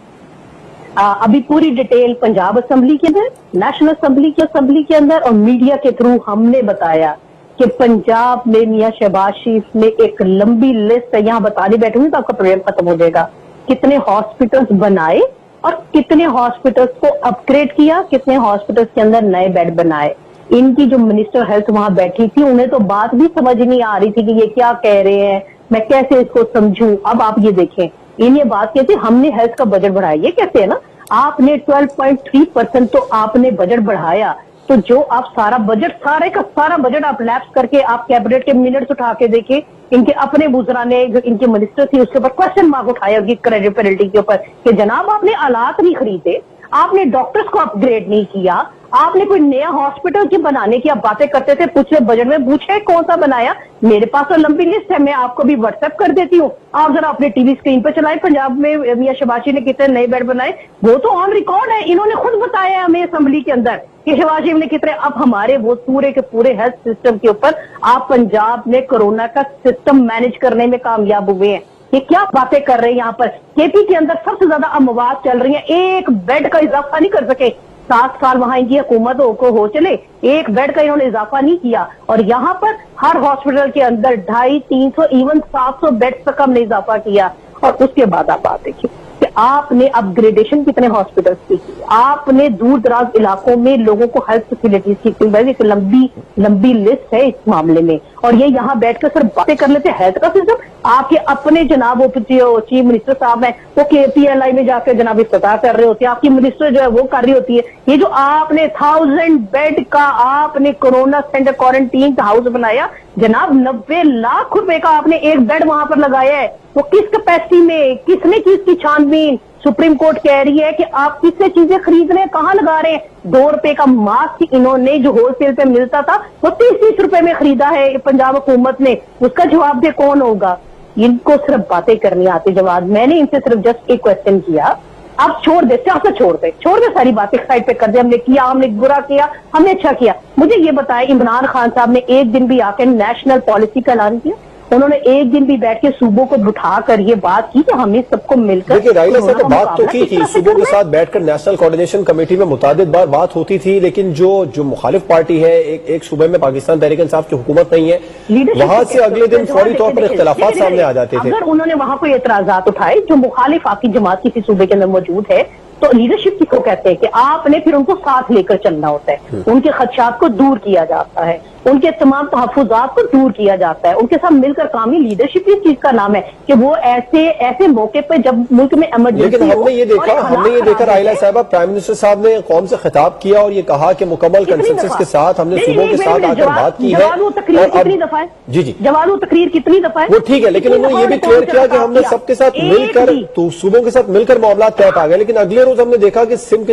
अभी पूरी डिटेल पंजाब असेंबली के अंदर, नेशनल असेंबली के अंदर और मीडिया के थ्रू हमने बताया कि पंजाब में मियां शहबाज शरीफ ने एक लंबी लिस्ट है, यहाँ बताने बैठूंगी तो आपका प्रोग्राम खत्म हो जाएगा। कितने हॉस्पिटल्स बनाए और कितने हॉस्पिटल्स को अपग्रेड किया, कितने हॉस्पिटल्स के अंदर नए बेड बनाए। इनकी जो मिनिस्टर हेल्थ वहां बैठी थी उन्हें तो बात भी समझ नहीं आ रही थी कि ये क्या कह रहे हैं, मैं कैसे इसको समझूं। अब आप ये देखें, इन ये बात कहते हमने हेल्थ का बजट बढ़ाया, ये कहते हैं ना आपने 12.3% तो आपने बजट बढ़ाया, तो जो आप सारा बजट, सारे का सारा बजट आप लैप्स करके आप कैबिनेट के मिनट्स उठा के देखे, इनके अपने बुजरा ने, इनके मिनिस्टर थी उसके ऊपर क्वेश्चन मार्क उठाया उनकी क्रेडिबिलिटी के ऊपर कि जनाब आपने आलात नहीं खरीदे, आपने डॉक्टर्स को अपग्रेड नहीं किया, आपने कोई नया हॉस्पिटल की बनाने की आप बातें करते थे, पिछले बजट में पूछे कौन सा बनाया। मेरे पास तो लंबी लिस्ट है, मैं आपको भी व्हाट्सएप कर देती हूँ, आप जरा अपने टीवी स्क्रीन पर चलाएं। पंजाब में मियां शहबाज शरीफ ने कितने नए बेड बनाए वो तो ऑन रिकॉर्ड है, इन्होंने खुद बताया हमें असेंबली के अंदर कि शहबाज शरीफ ने कितने। अब हमारे वो पूरे के पूरे हेल्थ सिस्टम के ऊपर आप पंजाब में कोरोना का सिस्टम मैनेज करने में कामयाब हुए हैं। ये क्या बातें कर रहे हैं यहाँ पर। केपी के अंदर सबसे ज्यादा अमवात चल रही है, एक बेड का इजाफा नहीं कर सके। 7 साल वहां इनकी हुकूमत हो चले, एक बेड का इन्होंने इजाफा नहीं किया। और यहाँ पर हर हॉस्पिटल के अंदर 250, 300, इवन 700 बेड तक हमने इजाफा किया। और उसके बाद आप बात देखिए कि आपने अपग्रेडेशन कितने हॉस्पिटल्स की, आपने दूर दराज इलाकों में लोगों को हेल्थ फैसिलिटीज की, एक लंबी लिस्ट है इस मामले में। और ये यहाँ बैठकर सिर्फ बातें कर लेते हैं हेल्थ का सिस्टम। आपके अपने जनाब चीफ मिनिस्टर साहब हैं वो PLI में जाकर जनाब इफ्तिताह कर रहे होते हैं, आपकी मिनिस्टर जो है वो कर रही होती है। ये जो आपने 1000 बेड का आपने कोरोना सेंटर क्वारंटीन हाउस बनाया, जनाब 90 लाख रुपए का आपने एक बेड वहां पर लगाया है। वो किस कैपेसिटी में, किसने की इसकी छानबीन? सुप्रीम कोर्ट कह रही है कि आप किससे चीजें खरीद रहे हैं, कहाँ लगा रहे हैं? 2 रुपए का मास्क इन्होंने जो होलसेल पे मिलता था वो 30-30 रुपए में खरीदा है पंजाब हुकूमत ने, उसका जवाब दे कौन होगा? इनको सिर्फ बातें करनी आती जवाब। मैंने इनसे सिर्फ जस्ट एक क्वेश्चन किया, आप छोड़ दे, सियासत छोड़ दे सारी बातें साइड पे कर दे, हमने किया, हमने बुरा किया, हमने अच्छा किया। मुझे ये बताएं, इमरान खान साहब ने एक दिन भी आके नेशनल पॉलिसी का ऐलान किया? उन्होंने एक दिन भी बैठ के सूबों को बिठा कर ये बात की कि हमने सबको मिलकर, देखिए राहिला साहब ने बात तो की थी, सूबों के साथ बैठकर नेशनल कोऑर्डिनेशन कमेटी में मुतादिद बार बात होती थी, लेकिन जो मुखालिफ पार्टी है, एक सूबे में पाकिस्तान तहरीक इंसाफ की हुकूमत नहीं है, वहां से अगले दिन फौरी तौर पर इख्तिलाफात सामने आ जाते थे। अगर उन्होंने वहां कोई एतराजात उठाए जो मुखालिफ आपकी जमात किसी सूबे के अंदर मौजूद है, तो लीडरशिप किसको कहते हैं कि आपने फिर उनको साथ लेकर चलना होता है, उनके खदशात को दूर किया जाता है, उनके तमाम तहफ्फुज़ात को दूर किया जाता है, उनके साथ मिलकर काम ही लीडरशिप इस चीज का नाम है कि वो ऐसे मौके पे जब मुल्क में इमरजेंसी। लेकिन हमने ये देखा राहिला साहब, प्राइम मिनिस्टर साहब ने कौम से खिताब किया और ये कहा कि मुकम्मल कंसेंसस के साथ हमने सूबों के साथ आकर बात की है। कितनी दफा है जी जवाब तकरीर कितनी दफा है वो ठीक है, लेकिन उन्होंने ये भी क्लियर किया कि हमने सबके साथ मिलकर, तो सूबों के साथ मिलकर मामला तय पा गए। लेकिन अगले रोज हमने देखा कि सिंध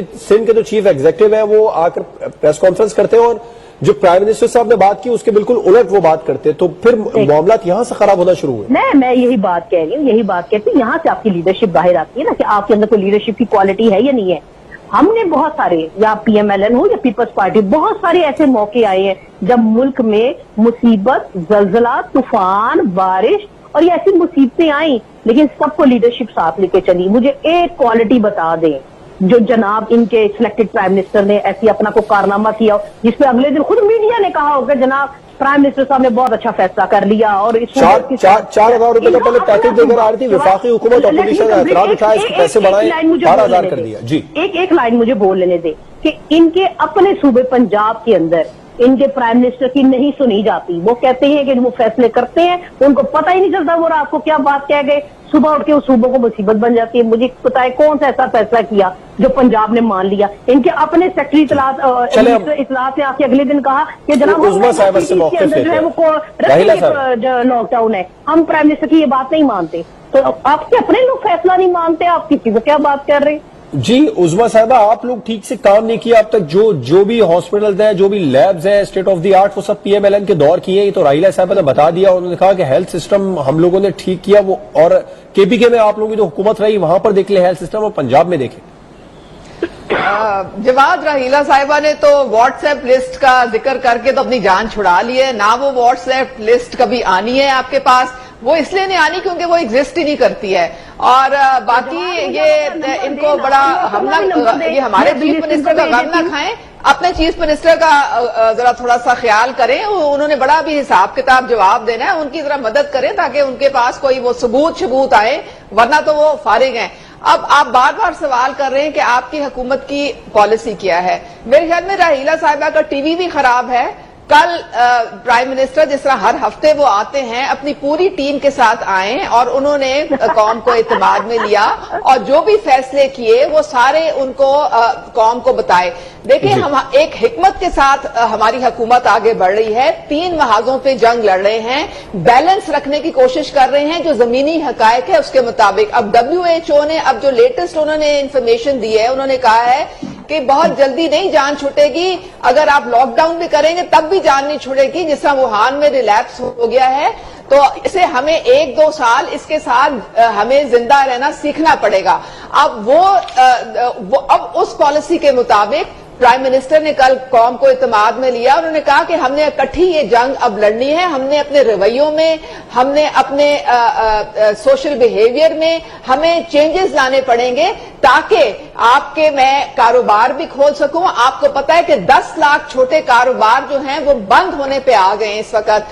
के जो चीफ एग्जीक्यूटिव है वो आकर प्रेस कॉन्फ्रेंस करते हैं और जो प्राइम मिनिस्टर साहब ने बात की उसके बिल्कुल उलट वो बात करते, तो फिर मामला यहां से खराब होना शुरू हुए। मैं यही बात कह रही हूँ, यही बात कहती हूँ, यहाँ से आपकी लीडरशिप बाहर आती है ना कि आपके अंदर कोई लीडरशिप की क्वालिटी है या नहीं है। हमने बहुत सारे, या PMLN हो या पीपल्स पार्टी, बहुत सारे ऐसे मौके आए हैं जब मुल्क में मुसीबत, जलजला, तूफान, बारिश और ये ऐसी मुसीबतें आई, लेकिन सबको लीडरशिप साथ लेके चली। मुझे एक क्वालिटी बता दें जो जनाब इनके सिलेक्टेड प्राइम मिनिस्टर ने ऐसी अपना को कारनामा किया जिसपे अगले दिन खुद मीडिया ने कहा होगा जनाब प्राइम मिनिस्टर साहब ने बहुत अच्छा फैसला कर लिया और इस 4,000 रुपए का पहले पैकेज देकर आ रही थी वफाकी हुकूमत, अपोजिशन ने एतराज उठाया, इसके पैसे बढ़ाए, 12,000 कर दिया। जी एक लाइन मुझे बोल लेने दे कि इनके अपने सूबे पंजाब के अंदर इनके प्राइम मिनिस्टर की नहीं सुनी जाती। वो कहते हैं कि वो फैसले करते हैं, उनको पता ही नहीं चलता वो रात को क्या बात कह गए, सुबह उठ के उस सूबों को मुसीबत बन जाती है। मुझे बताए कौन सा ऐसा फैसला किया जो पंजाब ने मान लिया? इनके अपने सेक्रेटरी इतलात ने आके अगले दिन कहा कि जनाब जो है वो लॉकडाउन है, हम प्राइम मिनिस्टर की ये बात नहीं मानते। तो आपके अपने लोग फैसला नहीं मानते, आप किसी को क्या बात कर रहे हैं? जी उज़्मा साहिबा, आप लोग ठीक से काम नहीं किया अब तक। जो भी हॉस्पिटल्स हैं, जो भी लैब्स हैं स्टेट ऑफ द आर्ट, वो सब PMLN के दौर की है। ये तो राहिला साहिबा ने बता दिया, उन्होंने कहा कि हेल्थ सिस्टम हम लोगों ने ठीक किया। वो और KPK में आप लोगों की जो हुकूमत रही वहां पर देख ले हेल्थ सिस्टम, और पंजाब में देखें। जवाद, राहिला साहिबा ने तो व्हाट्सएप लिस्ट का जिक्र करके तो अपनी जान छुड़ा ली है ना। वो व्हाट्सएप लिस्ट कभी आनी है आपके पास, वो इसलिए नहीं आनी क्योंकि वो एग्जिस्ट ही नहीं करती है। और बाकी ये इनको बड़ा हमला, ये हमारे चीफ मिनिस्टर का गम ना खाएं, अपने चीफ मिनिस्टर का जरा थोड़ा सा ख्याल करें। उन्होंने बड़ा भी हिसाब किताब जवाब देना है, उनकी जरा मदद करें ताकि उनके पास कोई वो सबूत आए, वरना तो वो फारिग हैं। अब आप बार बार सवाल कर रहे हैं कि आपकी हुकूमत की पॉलिसी क्या है। मेरे ख्याल में राहिला साहिबा का टीवी भी खराब है। कल प्राइम मिनिस्टर जिस तरह हर हफ्ते वो आते हैं अपनी पूरी टीम के साथ आए और उन्होंने कौम को इत्मीनान में लिया और जो भी फैसले किए वो सारे उनको कौम को बताए। देखिए, हम एक हिकमत के साथ हमारी हुकूमत आगे बढ़ रही है, 3 महाजों पे जंग लड़ रहे हैं, बैलेंस रखने की कोशिश कर रहे हैं जो जमीनी हकायक है उसके मुताबिक। अब WHO ने अब जो लेटेस्ट उन्होंने इंफॉर्मेशन दी है, उन्होंने कहा है कि बहुत जल्दी नहीं जान छूटेगी, अगर आप लॉकडाउन भी करेंगे तब भी जान नहीं छूटेगी, जिस तरह वुहान में रिलैप्स हो गया है। तो इसे हमें 1-2 साल इसके साथ हमें जिंदा रहना सीखना पड़ेगा। अब अब उस पॉलिसी के मुताबिक प्राइम मिनिस्टर ने कल कौम को इत्मीनान में लिया। उन्होंने कहा कि हमने इकट्ठी ये जंग अब लड़नी है, हमने अपने रवैयों में, हमने अपने सोशल बिहेवियर में हमें चेंजेस लाने पड़ेंगे ताकि आपके मैं कारोबार भी खोल सकूं। आपको पता है कि 10 लाख छोटे कारोबार जो हैं वो बंद होने पे आ गए हैं इस वक्त।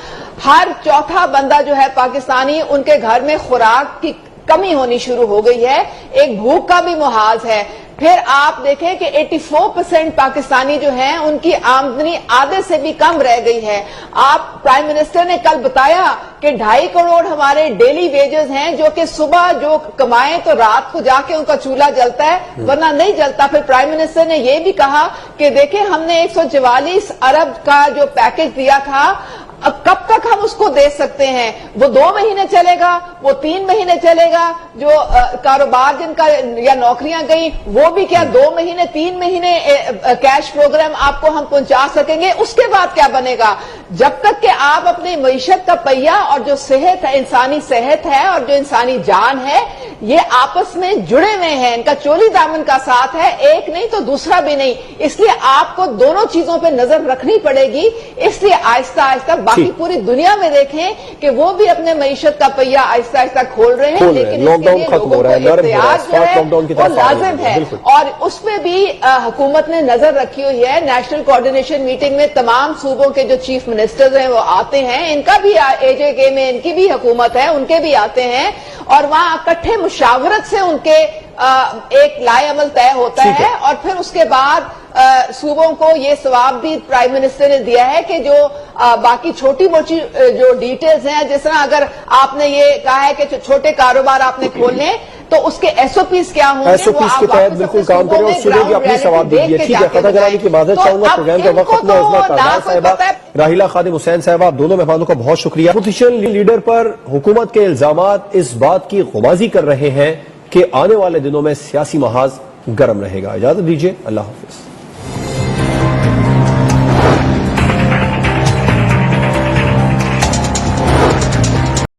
हर चौथा बंदा जो है पाकिस्तानी, उनके घर में खुराक की कमी होनी शुरू हो गई है, एक भूख का भी मुहाज है। फिर आप देखें कि 84% पाकिस्तानी जो हैं उनकी आमदनी आधे से भी कम रह गई है। आप प्राइम मिनिस्टर ने कल बताया कि 2.5 करोड़ हमारे डेली वेजेस हैं जो कि सुबह जो कमाएं तो रात को जाके उनका चूल्हा जलता है, वरना नहीं जलता। फिर प्राइम मिनिस्टर ने यह भी कहा कि देखें हमने 144 अरब का जो पैकेज दिया था, अब कब तक हम उसको दे सकते हैं? वो 2 महीने चलेगा, वो 3 महीने चलेगा, जो कारोबार जिनका या नौकरियां गई वो भी क्या 2 महीने 3 महीने कैश प्रोग्राम आपको हम पहुंचा सकेंगे? उसके बाद क्या बनेगा? जब तक कि आप अपनी मईशत का पहिया और जो सेहत है, इंसानी सेहत है और जो इंसानी जान है, ये आपस में जुड़े हुए हैं, इनका चोली दामन का साथ है, एक नहीं तो दूसरा भी नहीं, इसलिए आपको दोनों चीजों पे नजर रखनी पड़ेगी। इसलिए आहिस्ता आहिस्ता बाकी पूरी दुनिया में देखें कि वो भी अपने मईशत का पहिया आहिस्ता आहिस्ता खोल रहे हैं, लेकिन इसके लिए लोगों को एहतियात जो है वो लाजिम है। और उसमें भी हुकूमत ने नजर रखी हुई है। नेशनल कोऑर्डिनेशन मीटिंग में तमाम सूबों के जो चीफ मिनिस्टर्स हैं वो आते हैं, इनका भी AJK में इनकी भी हुकूमत है, उनके भी आते हैं और वहां इकट्ठे मुशावरत से उनके एक लाएअमल तय होता है और फिर उसके बाद सूबों को ये सवाब भी प्राइम मिनिस्टर ने दिया है कि जो बाकी छोटी मोटी जो डिटेल्स हैं, जिस तरह अगर आपने ये कहा है कि छोटे कारोबार आपने खोलने तो उसके SOPs क्या होंगे, SOPs के तहत बिल्कुल काम करें और सूबे की अपनी सवाब दीजिए। ठीक है, खता कराने की माजरत चाहूंगा, प्रोग्राम का वक्त में उस्मा कारदार साहिबा, राहिला खादिम हुसैन साहिबा, आप दोनों मेहमानों का बहुत शुक्रिया। अपोजिशन लीडर पर हुकूमत के इल्जामात इस बात की गुमाजी कर रहे हैं कि आने वाले दिनों में सियासी महाज गर्म रहेगा। इजाजत दीजिए, अल्लाह हाफिज।